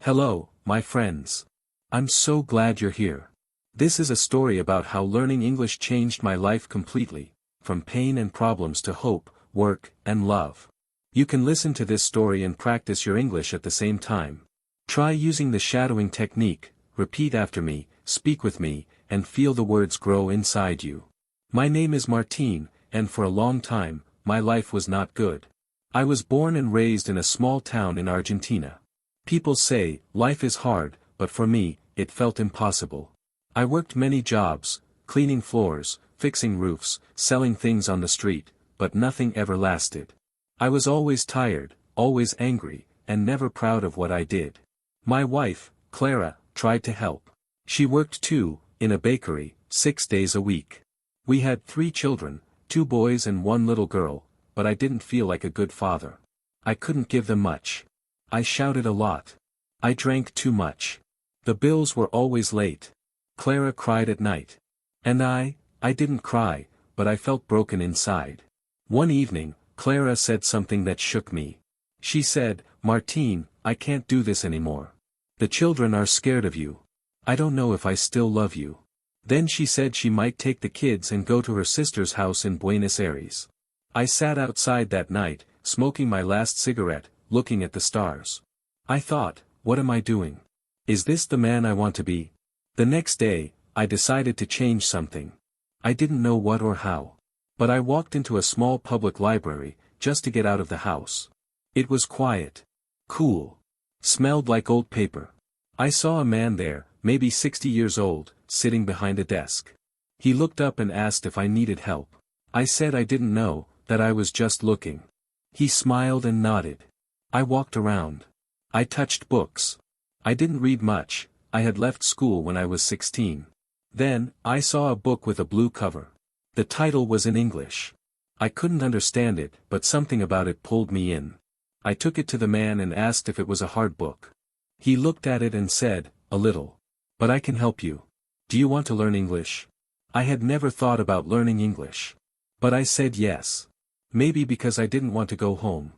Hello, my friends. I'm so glad you're here. This is a story about how learning English changed my life completely, from pain and problems to hope, work, and love. You can listen to this story and practice your English at the same time. Try using the shadowing technique, repeat after me, speak with me, and feel the words grow inside you. My name is Martin, and for a long time, my life was not good. I was born and raised in a small town in Argentina. People say, life is hard, but for me, it felt impossible. I worked many jobs, cleaning floors, fixing roofs, selling things on the street, but nothing ever lasted. I was always tired, always angry, and never proud of what I did. My wife, Clara, tried to help. She worked too, in a bakery, 6 days a week. We had 3 children, 2 boys and 1 little girl, but I didn't feel like a good father. I couldn't give them much. I shouted a lot. I drank too much. The bills were always late. Clara cried at night. And I didn't cry, but I felt broken inside. One evening, Clara said something that shook me. She said, "Martin, I can't do this anymore. The children are scared of you. I don't know if I still love you." Then she said she might take the kids and go to her sister's house in Buenos Aires. I sat outside that night, smoking my last cigarette, looking at the stars. I thought, what am I doing? Is this the man I want to be? The next day, I decided to change something. I didn't know what or how. But I walked into a small public library, just to get out of the house. It was quiet. Cool. Smelled like old paper. I saw a man there, maybe 60 years old, sitting behind a desk. He looked up and asked if I needed help. I said I didn't know, that I was just looking. He smiled and nodded. I walked around. I touched books. I didn't read much, I had left school when I was 16. Then, I saw a book with a blue cover. The title was in English. I couldn't understand it, but something about it pulled me in. I took it to the man and asked if it was a hard book. He looked at it and said, "A little. But I can help you. Do you want to learn English?" I had never thought about learning English. But I said yes. Maybe because I didn't want to go home.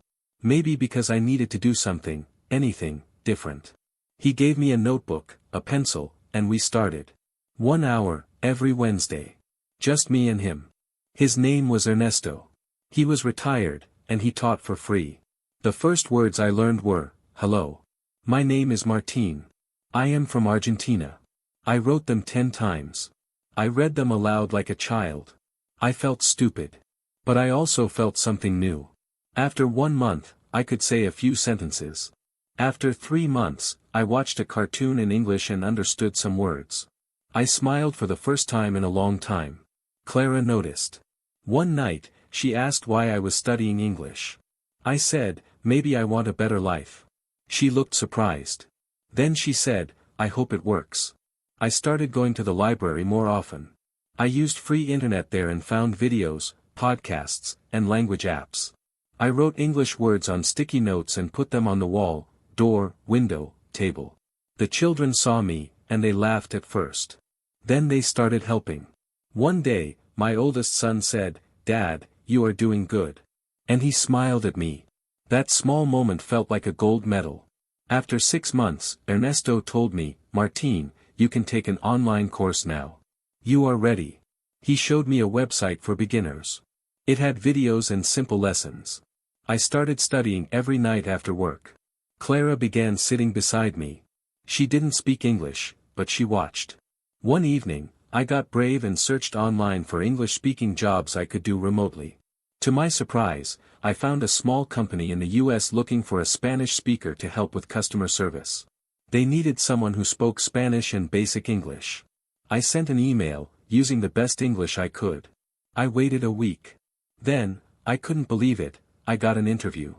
Maybe because I needed to do something, anything, different. He gave me a notebook, a pencil, and we started. 1 hour, every Wednesday. Just me and him. His name was Ernesto. He was retired, and he taught for free. The first words I learned were, "Hello. My name is Martin. I am from Argentina." I wrote them 10 times. I read them aloud like a child. I felt stupid. But I also felt something new. After 1 month, I could say a few sentences. After 3 months, I watched a cartoon in English and understood some words. I smiled for the first time in a long time. Clara noticed. One night, she asked why I was studying English. I said, maybe I want a better life. She looked surprised. Then she said, I hope it works. I started going to the library more often. I used free internet there and found videos, podcasts, and language apps. I wrote English words on sticky notes and put them on the wall, door, window, table. The children saw me, and they laughed at first. Then they started helping. One day, my oldest son said, "Dad, you are doing good." And he smiled at me. That small moment felt like a gold medal. After 6 months, Ernesto told me, "Martin, you can take an online course now. You are ready." He showed me a website for beginners. It had videos and simple lessons. I started studying every night after work. Clara began sitting beside me. She didn't speak English, but she watched. One evening, I got brave and searched online for English-speaking jobs I could do remotely. To my surprise, I found a small company in the US looking for a Spanish speaker to help with customer service. They needed someone who spoke Spanish and basic English. I sent an email, using the best English I could. I waited a week. Then, I couldn't believe it, I got an interview.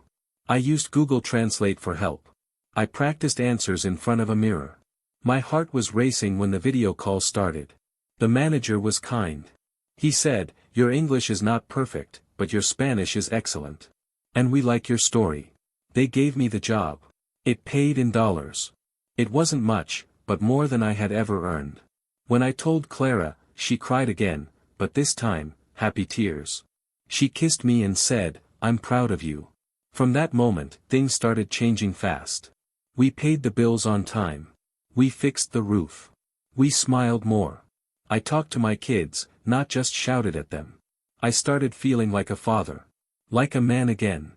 I used Google Translate for help. I practiced answers in front of a mirror. My heart was racing when the video call started. The manager was kind. He said, "Your English is not perfect, but your Spanish is excellent. And we like your story." They gave me the job. It paid in dollars. It wasn't much, but more than I had ever earned. When I told Clara, she cried again, but this time, happy tears. She kissed me and said, "I'm proud of you." From that moment, things started changing fast. We paid the bills on time. We fixed the roof. We smiled more. I talked to my kids, not just shouted at them. I started feeling like a father. Like a man again.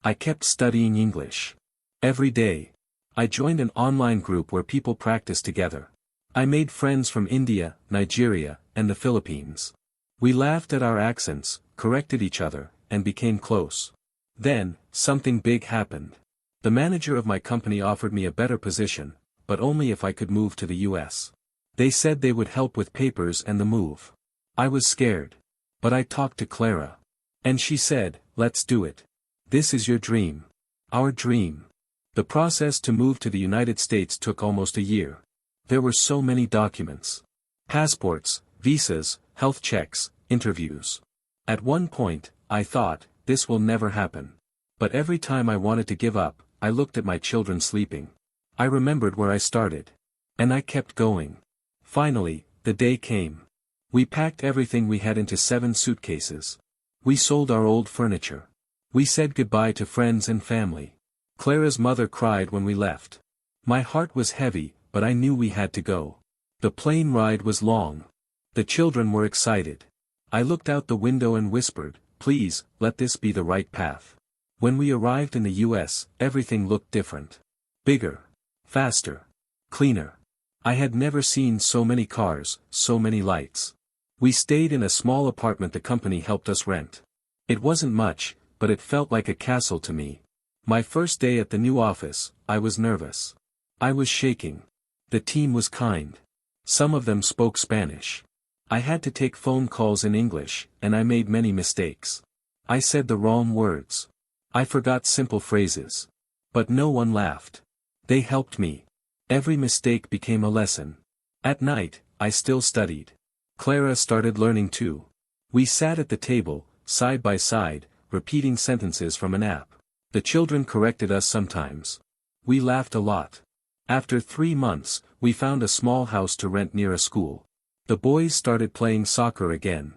I kept studying English. Every day. I joined an online group where people practice together. I made friends from India, Nigeria, and the Philippines. We laughed at our accents, corrected each other, and became close. Then, something big happened. The manager of my company offered me a better position, but only if I could move to the US. They said they would help with papers and the move. I was scared. But I talked to Clara. And she said, let's do it. This is your dream. Our dream. The process to move to the United States took almost a year. There were so many documents. Passports, visas, health checks, interviews. At one point, I thought, this will never happen. But every time I wanted to give up, I looked at my children sleeping. I remembered where I started. And I kept going. Finally, the day came. We packed everything we had into 7 suitcases. We sold our old furniture. We said goodbye to friends and family. Clara's mother cried when we left. My heart was heavy, but I knew we had to go. The plane ride was long. The children were excited. I looked out the window and whispered, please, let this be the right path. When we arrived in the US, everything looked different. Bigger. Faster. Cleaner. I had never seen so many cars, so many lights. We stayed in a small apartment the company helped us rent. It wasn't much, but it felt like a castle to me. My first day at the new office, I was nervous. I was shaking. The team was kind. Some of them spoke Spanish. I had to take phone calls in English, and I made many mistakes. I said the wrong words. I forgot simple phrases. But no one laughed. They helped me. Every mistake became a lesson. At night, I still studied. Clara started learning too. We sat at the table, side by side, repeating sentences from an app. The children corrected us sometimes. We laughed a lot. After 3 months, we found a small house to rent near a school. The boys started playing soccer again.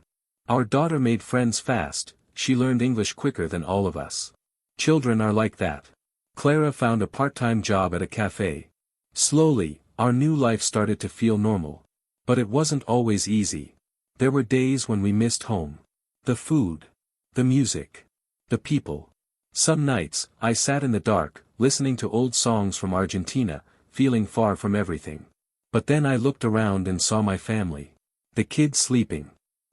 Our daughter made friends fast, she learned English quicker than all of us. Children are like that. Clara found a part-time job at a cafe. Slowly, our new life started to feel normal. But it wasn't always easy. There were days when we missed home. The food. The music. The people. Some nights, I sat in the dark, listening to old songs from Argentina, feeling far from everything. But then I looked around and saw my family. The kids sleeping.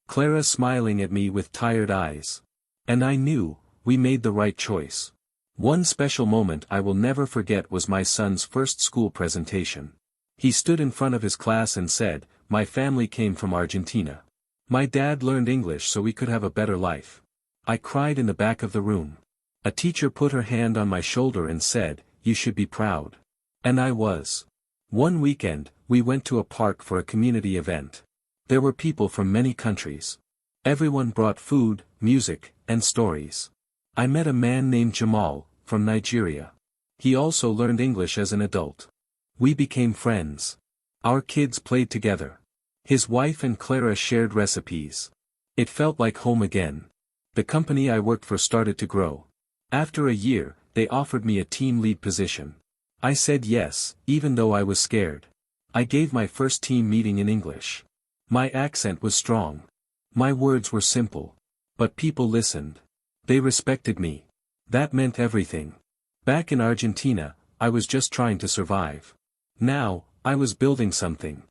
Clara smiling at me with tired eyes. And I knew, we made the right choice. One special moment I will never forget was my son's first school presentation. He stood in front of his class and said, my family came from Argentina. My dad learned English so we could have a better life. I cried in the back of the room. A teacher put her hand on my shoulder and said, you should be proud. And I was. One weekend, we went to a park for a community event. There were people from many countries. Everyone brought food, music, and stories. I met a man named Jamal, from Nigeria. He also learned English as an adult. We became friends. Our kids played together. His wife and Clara shared recipes. It felt like home again. The company I worked for started to grow. After a year, they offered me a team lead position. I said yes, even though I was scared. I gave my first team meeting in English. My accent was strong. My words were simple. But people listened. They respected me. That meant everything. Back in Argentina, I was just trying to survive. Now, I was building something.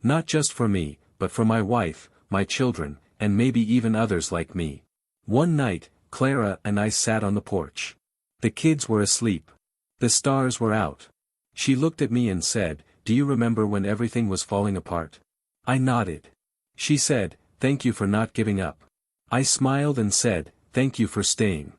Not just for me, but for my wife, my children, and maybe even others like me. One night, Clara and I sat on the porch. The kids were asleep. The stars were out. She looked at me and said, do you remember when everything was falling apart? I nodded. She said, thank you for not giving up. I smiled and said, thank you for staying.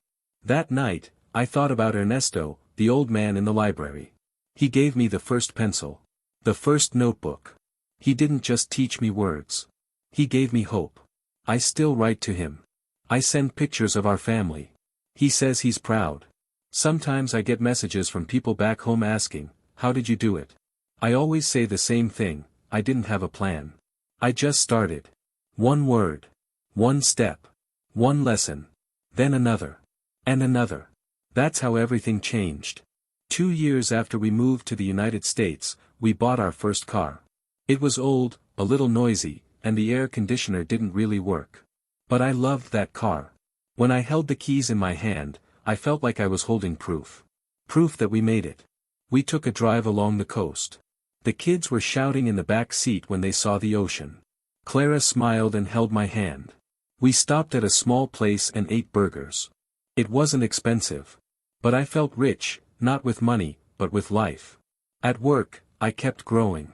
That night, I thought about Ernesto, the old man in the library. He gave me the first pencil. The first notebook. He didn't just teach me words. He gave me hope. I still write to him. I send pictures of our family. He says he's proud. Sometimes I get messages from people back home asking, how did you do it? I always say the same thing, I didn't have a plan. I just started. One word. One step. One lesson. Then another. And another. That's how everything changed. 2 years after we moved to the United States, we bought our first car. It was old, a little noisy, and the air conditioner didn't really work. But I loved that car. When I held the keys in my hand, I felt like I was holding proof. Proof that we made it. We took a drive along the coast. The kids were shouting in the back seat when they saw the ocean. Clara smiled and held my hand. We stopped at a small place and ate burgers. It wasn't expensive. But I felt rich, not with money, but with life. At work, I kept growing.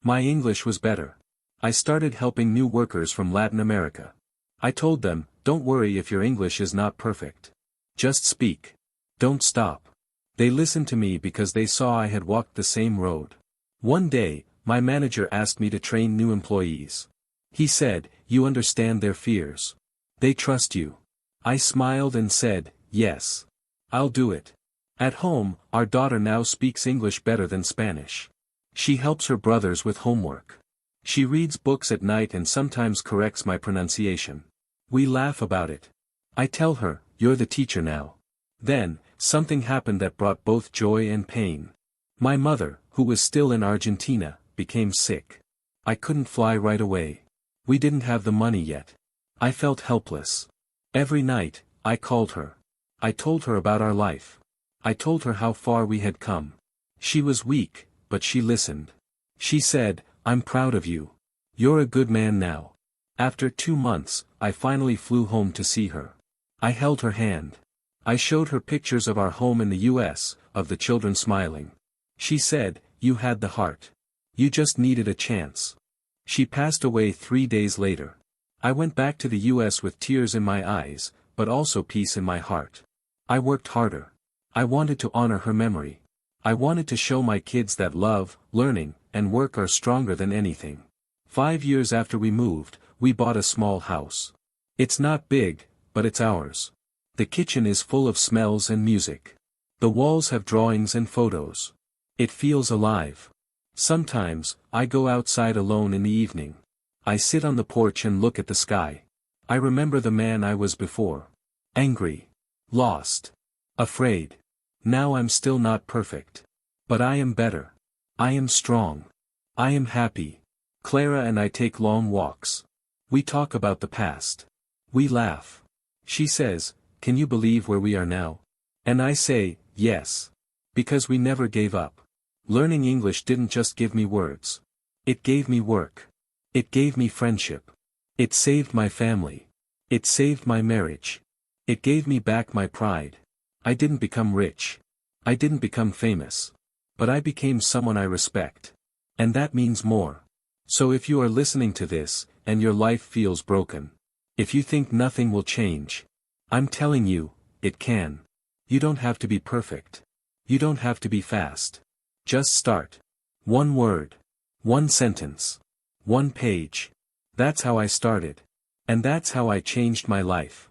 My English was better. I started helping new workers from Latin America. I told them, don't worry if your English is not perfect. Just speak. Don't stop. They listened to me because they saw I had walked the same road. One day, my manager asked me to train new employees. He said, you understand their fears. They trust you. I smiled and said, yes. I'll do it. At home, our daughter now speaks English better than Spanish. She helps her brothers with homework. She reads books at night and sometimes corrects my pronunciation. We laugh about it. I tell her, you're the teacher now. Then, something happened that brought both joy and pain. My mother, who was still in Argentina, became sick. I couldn't fly right away. We didn't have the money yet. I felt helpless. Every night, I called her. I told her about our life. I told her how far we had come. She was weak, but she listened. She said, I'm proud of you. You're a good man now. After 2 months, I finally flew home to see her. I held her hand. I showed her pictures of our home in the US, of the children smiling. She said, you had the heart. You just needed a chance. She passed away 3 days later. I went back to the US with tears in my eyes, but also peace in my heart. I worked harder. I wanted to honor her memory. I wanted to show my kids that love, learning, and work are stronger than anything. 5 years after we moved, we bought a small house. It's not big, but it's ours. The kitchen is full of smells and music. The walls have drawings and photos. It feels alive. Sometimes, I go outside alone in the evening. I sit on the porch and look at the sky. I remember the man I was before. Angry. Lost. Afraid. Now I'm still not perfect. But I am better. I am strong. I am happy. Clara and I take long walks. We talk about the past. We laugh. She says, can you believe where we are now? And I say, yes. Because we never gave up. Learning English didn't just give me words. It gave me work. It gave me friendship. It saved my family. It saved my marriage. It gave me back my pride. I didn't become rich. I didn't become famous. But I became someone I respect. And that means more. So if you are listening to this, and your life feels broken, if you think nothing will change, I'm telling you, it can. You don't have to be perfect. You don't have to be fast. Just start. 1 word. 1 sentence. 1 page. That's how I started. And that's how I changed my life.